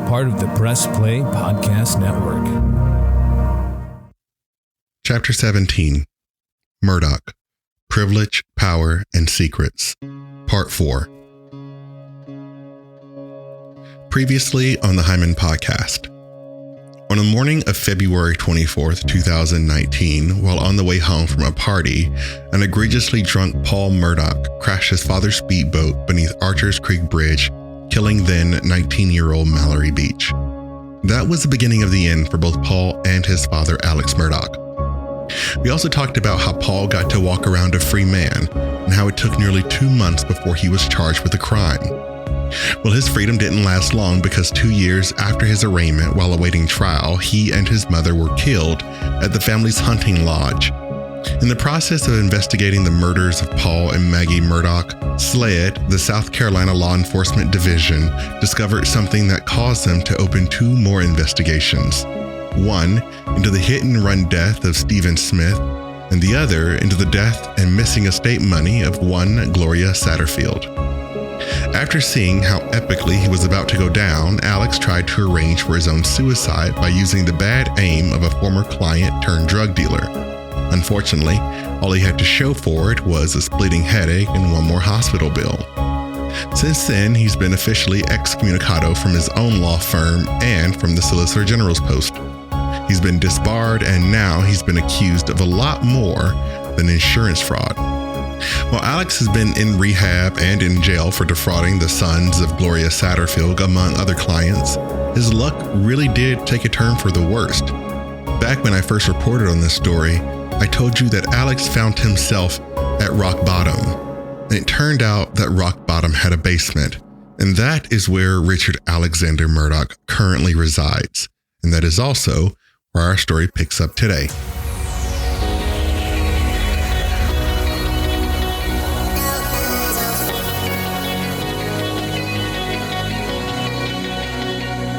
part of the Press Play Podcast Network. Chapter 17, Murdaugh, Privilege, Power, and Secrets, Part 4. Previously on the Hyman Podcast. On the morning of February 24th, 2019, while on the way home from a party, an egregiously drunk Paul Murdaugh crashed his father's speedboat beneath Archers Creek Bridge, killing then 19-year-old Mallory Beach. That was the beginning of the end for both Paul and his father, Alex Murdaugh. We also talked about how Paul got to walk around a free man and how it took nearly 2 months before he was charged with a crime. Well, his freedom didn't last long because 2 years after his arraignment while awaiting trial, he and his mother were killed at the family's hunting lodge. In the process of investigating the murders of Paul and Maggie Murdaugh, SLED, the South Carolina Law Enforcement Division, discovered something that caused them to open 2 more investigations. One into the hit-and-run death of Stephen Smith, and the other into the death and missing estate money of one Gloria Satterfield. After seeing how epically he was about to go down, Alex tried to arrange for his own suicide by using the bad aim of a former client turned drug dealer. Unfortunately, all he had to show for it was a splitting headache and one more hospital bill. Since then, he's been officially excommunicado from his own law firm and from the Solicitor General's post. He's been disbarred, and now he's been accused of a lot more than insurance fraud. While Alex has been in rehab and in jail for defrauding the sons of Gloria Satterfield, among other clients, his luck really did take a turn for the worst. Back when I first reported on this story, I told you that Alex found himself at rock bottom. And it turned out that rock bottom had a basement, and that is where Richard Alexander Murdaugh currently resides. And that is also where our story picks up today.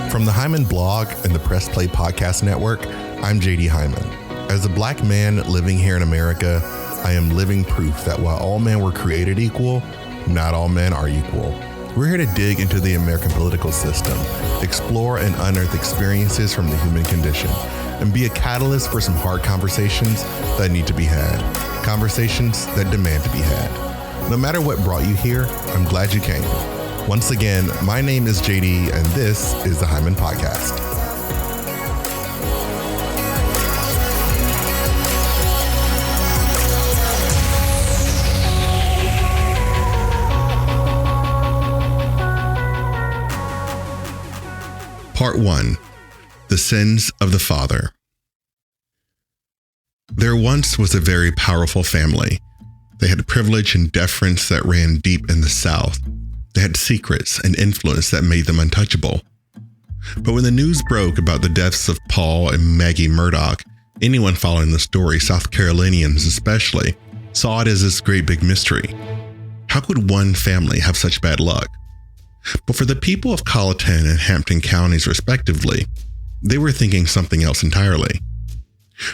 From the Hyman blog and the Press Play Podcast Network, I'm JD Hyman. As a Black man living here in America, I am living proof that while all men were created equal, not all men are equal. We're here to dig into the American political system, explore and unearth experiences from the human condition, and be a catalyst for some hard conversations that need to be had. Conversations that demand to be had. No matter what brought you here, I'm glad you came. Once again, my name is JD, and this is the Hyman Podcast. Part 1. The Sins of the Father. There once was a very powerful family. They had privilege and deference that ran deep in the South. They had secrets and influence that made them untouchable. But when the news broke about the deaths of Paul and Maggie Murdaugh, anyone following the story, South Carolinians especially, saw it as this great big mystery. How could one family have such bad luck? But for the people of Colleton and Hampton counties respectively, they were thinking something else entirely.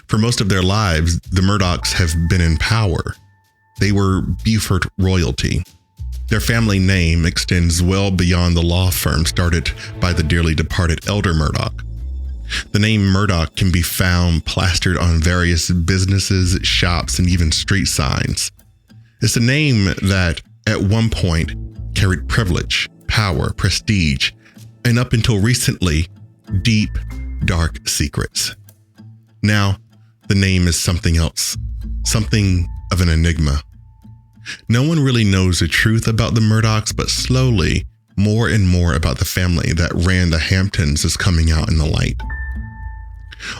For most of their lives, the Murdaughs have been in power. They were Beaufort royalty. Their family name extends well beyond the law firm started by the dearly departed Elder Murdaugh. The name Murdaugh can be found plastered on various businesses, shops, and even street signs. It's a name that, at one point, carried privilege, power, prestige, and up until recently, deep, dark secrets. Now, the name is something else, something of an enigma. No one really knows the truth about the Murdaughs, but slowly, more and more about the family that ran the Hamptons is coming out in the light.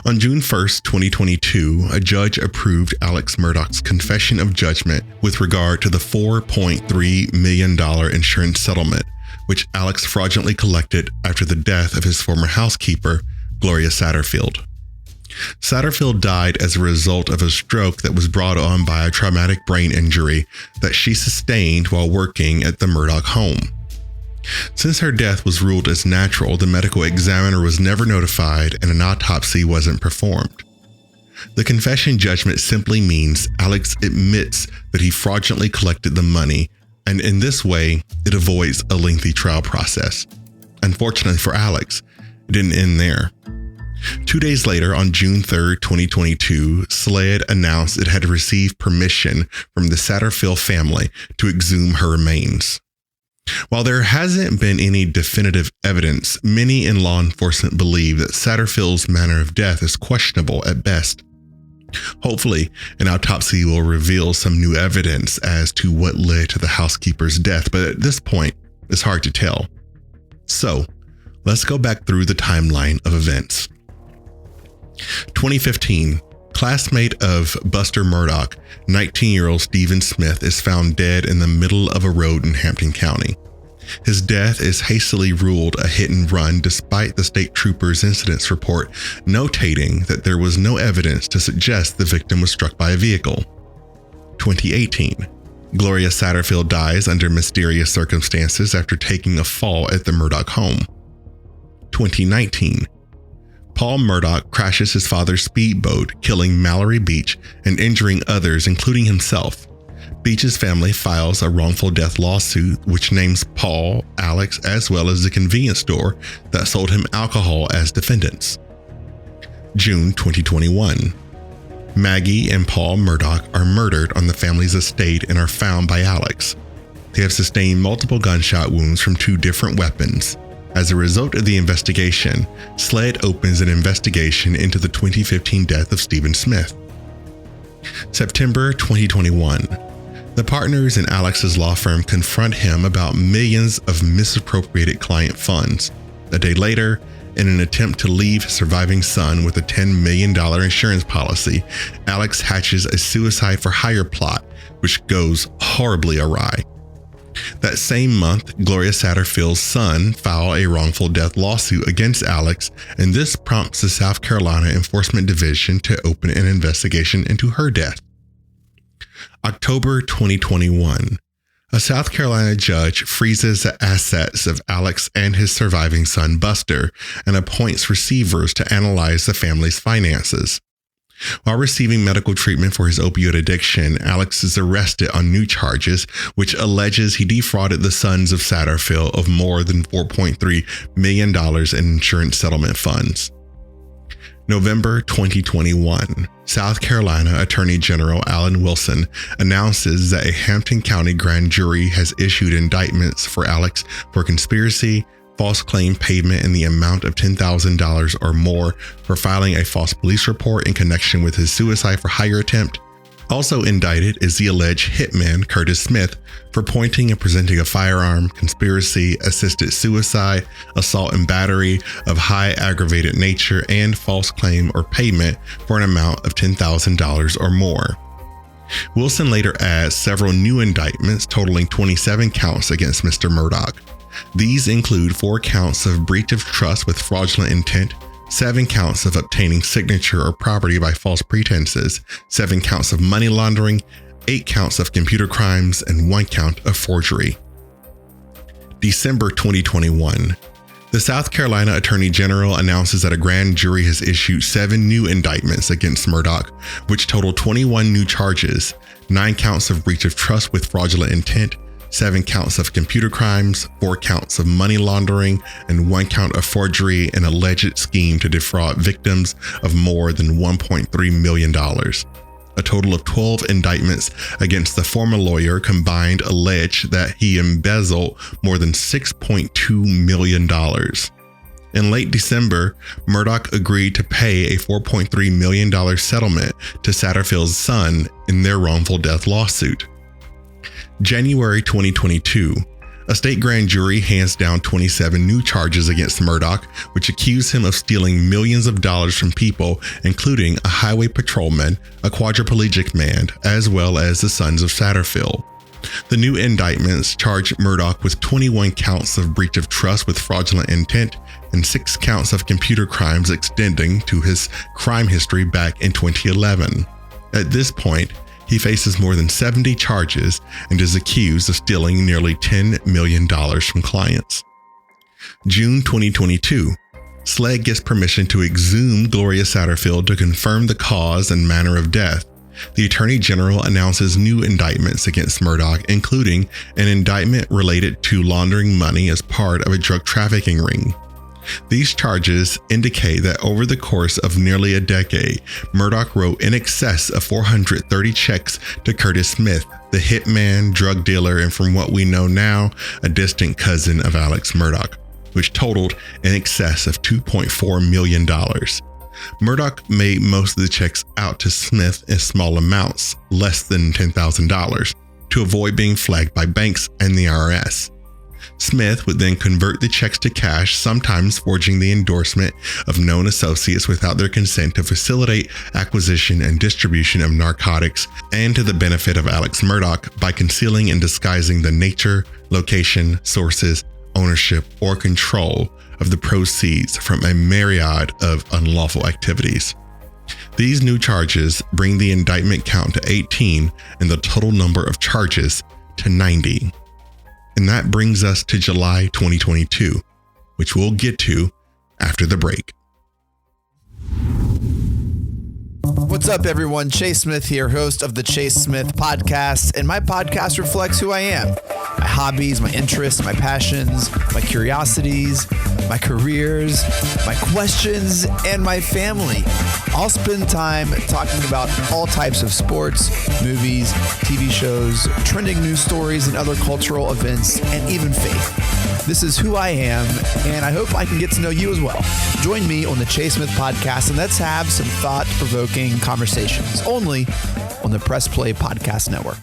On June 1st, 2022, a judge approved Alex Murdaugh's confession of judgment with regard to the $4.3 million insurance settlement, which Alex fraudulently collected after the death of his former housekeeper, Gloria Satterfield. Satterfield died as a result of a stroke that was brought on by a traumatic brain injury that she sustained while working at the Murdaugh home. Since her death was ruled as natural, the medical examiner was never notified and an autopsy wasn't performed. The confession judgment simply means Alex admits that he fraudulently collected the money, and in this way, it avoids a lengthy trial process. Unfortunately for Alex, It didn't end there. 2 days later, on June 3rd, 2022, SLED announced it had received permission from the Satterfield family to exhume her remains. While there hasn't been any definitive evidence, many in law enforcement believe that Satterfield's manner of death is questionable at best. Hopefully, an autopsy will reveal some new evidence as to what led to the housekeeper's death, but at this point, it's hard to tell. So, let's go back through the timeline of events. 2015, classmate of Buster Murdaugh, 19-year-old Stephen Smith, is found dead in the middle of a road in Hampton County. His death is hastily ruled a hit and run despite the state trooper's incidents report notating that there was no evidence to suggest the victim was struck by a vehicle. 2018, Gloria Satterfield dies under mysterious circumstances after taking a fall at the Murdaugh home. 2019, Paul Murdaugh crashes his father's speedboat, killing Mallory Beach and injuring others, including himself. Beach's family files a wrongful death lawsuit which names Paul, Alex, as well as the convenience store that sold him alcohol as defendants. June 2021. Maggie and Paul Murdaugh are murdered on the family's estate and are found by Alex. They have sustained multiple gunshot wounds from 2 different weapons. As a result of the investigation, SLED opens an investigation into the 2015 death of Stephen Smith. September 2021. The partners in Alex's law firm confront him about millions of misappropriated client funds. A day later, in an attempt to leave his surviving son with a $10 million insurance policy, Alex hatches a suicide for hire plot, which goes horribly awry. That same month, Gloria Satterfield's son filed a wrongful death lawsuit against Alex, and this prompts the South Carolina Enforcement Division to open an investigation into her death. October 2021. A South Carolina judge freezes the assets of Alex and his surviving son Buster and appoints receivers to analyze the family's finances. While receiving medical treatment for his opioid addiction, Alex is arrested on new charges, which alleges he defrauded the sons of Satterfield of more than $4.3 million in insurance settlement funds. November 2021, South Carolina Attorney General Alan Wilson announces that a Hampton County grand jury has issued indictments for Alex for conspiracy, false claim payment in the amount of $10,000 or more for filing a false police report in connection with his suicide for hire attempt. Also indicted is the alleged hitman Curtis Smith for pointing and presenting a firearm, conspiracy, assisted suicide, assault and battery of high aggravated nature, and false claim or payment for an amount of $10,000 or more. Wilson later adds several new indictments totaling 27 counts against Mr. Murdaugh. These include 4 counts of breach of trust with fraudulent intent, 7 counts of obtaining signature or property by false pretenses, 7 counts of money laundering, 8 counts of computer crimes, and 1 count of forgery. December 2021. The South Carolina Attorney General announces that a grand jury has issued 7 new indictments against Murdaugh, which total 21 new charges, 9 counts of breach of trust with fraudulent intent, 7 counts of computer crimes, 4 counts of money laundering, and 1 count of forgery, an alleged scheme to defraud victims of more than $1.3 million. A total of 12 indictments against the former lawyer combined allege that he embezzled more than $6.2 million. In late December, Murdaugh agreed to pay a $4.3 million settlement to Satterfield's son in their wrongful death lawsuit. January 2022, a state grand jury hands down 27 new charges against Murdaugh, which accuse him of stealing millions of dollars from people, including a highway patrolman, a quadriplegic man, as well as the sons of Satterfield. The new indictments charge Murdaugh with 21 counts of breach of trust with fraudulent intent and 6 counts of computer crimes extending to his crime history back in 2011. At this point, he faces more than 70 charges and is accused of stealing nearly $10 million from clients. June 2022, SLED gets permission to exhume Gloria Satterfield to confirm the cause and manner of death. The Attorney General announces new indictments against Murdaugh, including an indictment related to laundering money as part of a drug trafficking ring. These charges indicate that over the course of nearly a decade, Murdaugh wrote in excess of 430 checks to Curtis Smith, the hitman, drug dealer, and from what we know now, a distant cousin of Alex Murdaugh, which totaled in excess of $2.4 million. Murdaugh made most of the checks out to Smith in small amounts, less than $10,000, to avoid being flagged by banks and the IRS. Smith would then convert the checks to cash, sometimes forging the endorsement of known associates without their consent to facilitate acquisition and distribution of narcotics, and to the benefit of Alex Murdaugh by concealing and disguising the nature, location, sources, ownership, or control of the proceeds from a myriad of unlawful activities. These new charges bring the indictment count to 18 and the total number of charges to 90. And that brings us to July 2022, which we'll get to after the break. What's up, everyone? Chase Smith here, host of the Chase Smith podcast, and my podcast reflects who I am. My hobbies, my interests, my passions, my curiosities, my careers, my questions, and my family. I'll spend time talking about all types of sports, movies, TV shows, trending news stories, and other cultural events, and even faith. This is who I am, and I hope I can get to know you as well. Join me on the Chase Smith podcast, and let's have some thought-provoking conversations, only on the Press Play Podcast Network.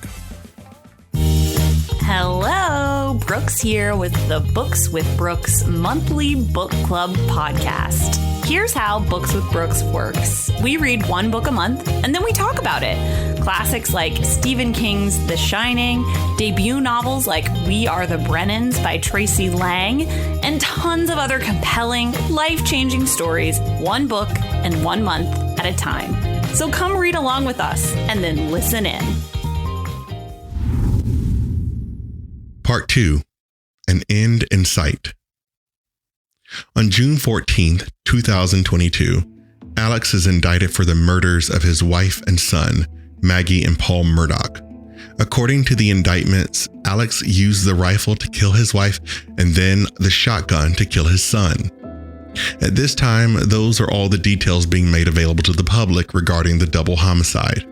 Hello, Brooks here with the Books with Brooks monthly book club podcast. Here's how Books with Brooks works. We read one book a month and then we talk about it. Classics like Stephen King's The Shining, debut novels like We Are the Brennans by Tracy Lang, and tons of other compelling, life-changing stories, one book and 1 month at a time. So come read along with us and then listen in. Part 2, An End in Sight. On June 14th, 2022, Alex is indicted for the murders of his wife and son, Maggie and Paul Murdaugh. According to the indictments, Alex used the rifle to kill his wife and then the shotgun to kill his son. At this time, those are all the details being made available to the public regarding the double homicide.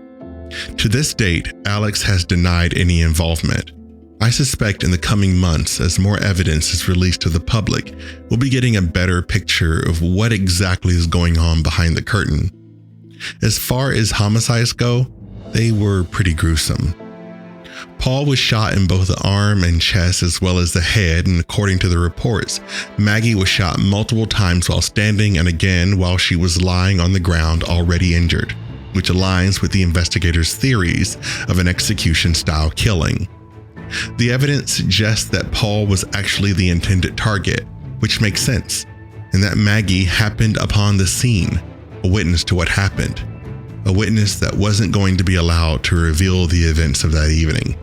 To this date, Alex has denied any involvement. I suspect in the coming months, as more evidence is released to the public, we'll be getting a better picture of what exactly is going on behind the curtain. As far as homicides go, they were pretty gruesome. Paul was shot in both the arm and chest as well as the head, and according to the reports, Maggie was shot multiple times while standing and again while she was lying on the ground already injured, which aligns with the investigators' theories of an execution-style killing. The evidence suggests that Paul was actually the intended target, which makes sense, and that Maggie happened upon the scene, a witness to what happened, a witness that wasn't going to be allowed to reveal the events of that evening.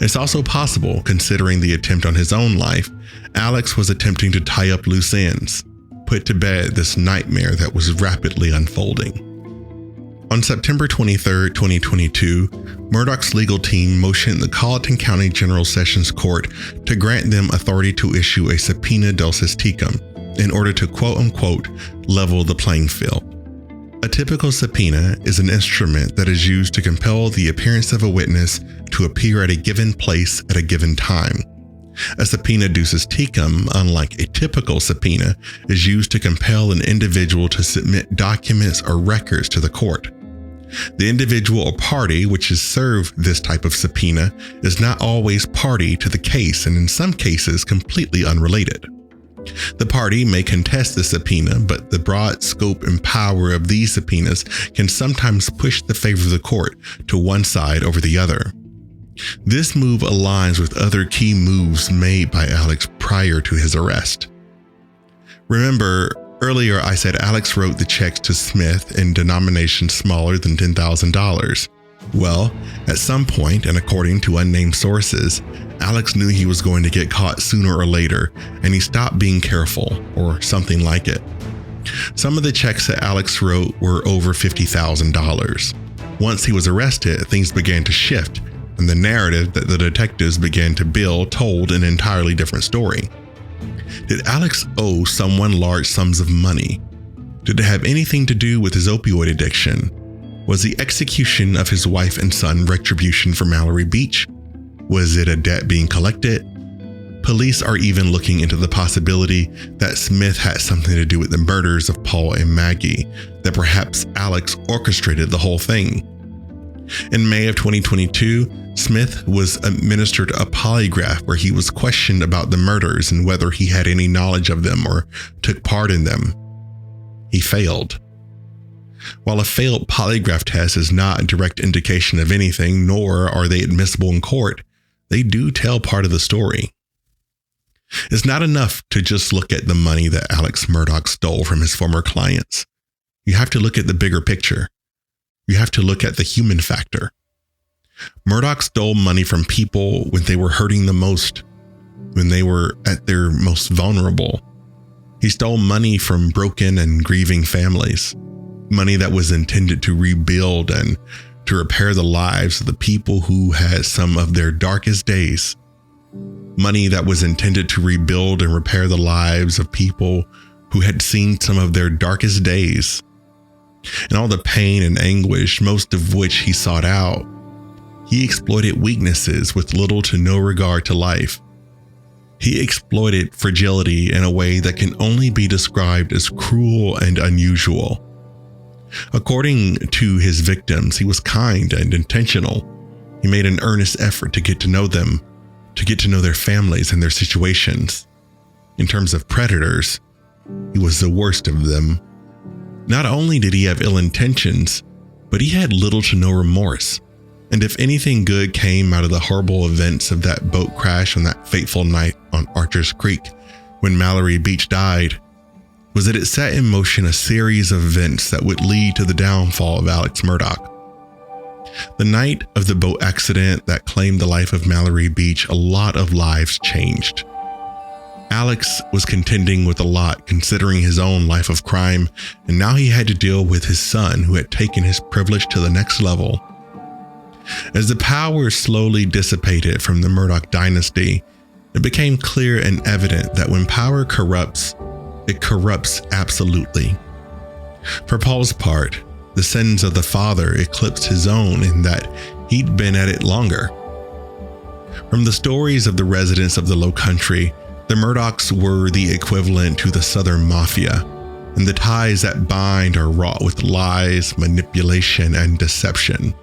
It's also possible, considering the attempt on his own life, Alex was attempting to tie up loose ends, put to bed this nightmare that was rapidly unfolding. On September 23, 2022, Murdaugh's legal team motioned the Colleton County General Sessions Court to grant them authority to issue a subpoena dulcis tecum in order to quote-unquote level the playing field. A typical subpoena is an instrument that is used to compel the appearance of a witness to appear at a given place at a given time. A subpoena dulcis tecum, unlike a typical subpoena, is used to compel an individual to submit documents or records to the court. The individual or party which is served this type of subpoena is not always party to the case, and in some cases completely unrelated. The party may contest the subpoena, but the broad scope and power of these subpoenas can sometimes push the favor of the court to one side over the other. This move aligns with other key moves made by Alex prior to his arrest. Remember, earlier I said Alex wrote the checks to Smith in denominations smaller than $10,000. Well, at some point, and according to unnamed sources, Alex knew he was going to get caught sooner or later, and he stopped being careful, or something like it. Some of the checks that Alex wrote were over $50,000. Once he was arrested, things began to shift, and the narrative that the detectives began to build told an entirely different story. Did Alex owe someone large sums of money? Did it have anything to do with his opioid addiction? Was the execution of his wife and son retribution for Mallory Beach? Was it a debt being collected? Police are even looking into the possibility that Smith had something to do with the murders of Paul and Maggie, that perhaps Alex orchestrated the whole thing. In May of 2022, Smith was administered a polygraph where he was questioned about the murders and whether he had any knowledge of them or took part in them. He failed. While a failed polygraph test is not a direct indication of anything, nor are they admissible in court, they do tell part of the story. It's not enough to just look at the money that Alex Murdaugh stole from his former clients. You have to look at the bigger picture. You have to look at the human factor. Murdaugh stole money from people when they were hurting the most, when they were at their most vulnerable. He stole money from broken and grieving families, money that was intended to rebuild and to repair the lives of the people who had some of their darkest days. Money that was intended to rebuild and repair the lives of people who had seen some of their darkest days. And all the pain and anguish, most of which he sought out, he exploited weaknesses with little to no regard to life. He exploited fragility in a way that can only be described as cruel and unusual. According to his victims, he was kind and intentional. He made an earnest effort to get to know them, to get to know their families and their situations. In terms of predators, he was the worst of them. Not only did he have ill intentions, but he had little to no remorse. And if anything good came out of the horrible events of that boat crash on that fateful night on Archer's Creek when Mallory Beach died, was that it set in motion a series of events that would lead to the downfall of Alex Murdaugh. The night of the boat accident that claimed the life of Mallory Beach, a lot of lives changed. Alex was contending with a lot considering his own life of crime, and now he had to deal with his son who had taken his privilege to the next level. As the power slowly dissipated from the Murdaugh dynasty, it became clear and evident that when power corrupts, it corrupts absolutely. For Paul's part, the sins of the father eclipsed his own in that he'd been at it longer. From the stories of the residents of the Low Country, the Murdaughs were the equivalent to the Southern Mafia, and the ties that bind are wrought with lies, manipulation, and deception.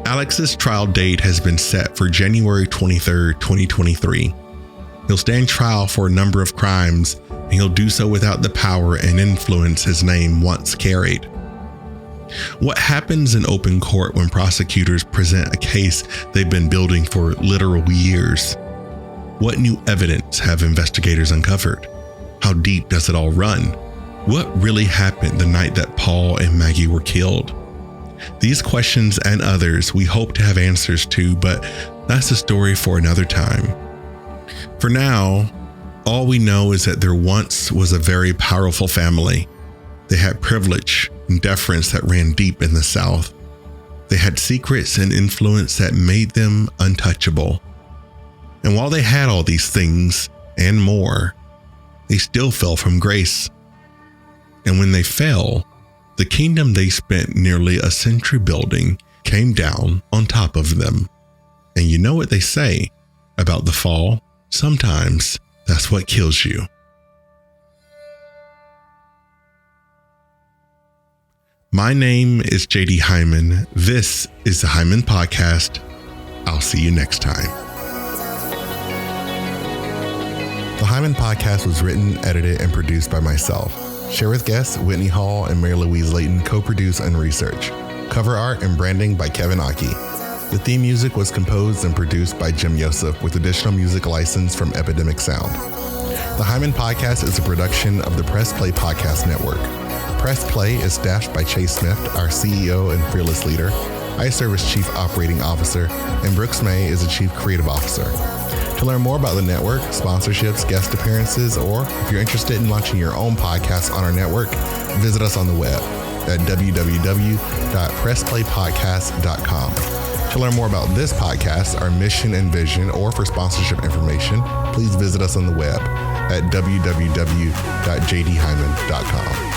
Alex's trial date has been set for January 23, 2023. He'll stand trial for a number of crimes, and he'll do so without the power and influence his name once carried. What happens in open court when prosecutors present a case they've been building for literal years? What new evidence have investigators uncovered? How deep does it all run? What really happened the night that Paul and Maggie were killed? These questions and others we hope to have answers to, but that's a story for another time. For now, all we know is that there once was a very powerful family. They had privilege and deference that ran deep in the South. They had secrets and influence that made them untouchable. And while they had all these things and more, they still fell from grace. And when they fell, the kingdom they spent nearly a century building came down on top of them. And you know what they say about the fall? Sometimes that's what kills you. My name is JD Hyman. This is the Hyman Podcast. I'll see you next time. The Hyman Podcast was written, edited, and produced by myself. Share with guests Whitney Hall and Mary Louise Layton co-produce and research. Cover art and branding by Kevin Aki. The theme music was composed and produced by Jim Yosef with additional music license from Epidemic Sound. The Hyman Podcast is a production of the Press Play Podcast Network. Press Play is staffed by Chase Smith, our CEO and fearless leader. I serve as Chief Operating Officer, and Brooks May is the Chief Creative Officer. To learn more about the network, sponsorships, guest appearances, or if you're interested in launching your own podcast on our network, visit us on the web at www.pressplaypodcast.com. To learn more about this podcast, our mission and vision, or for sponsorship information, please visit us on the web at www.jdhyman.com.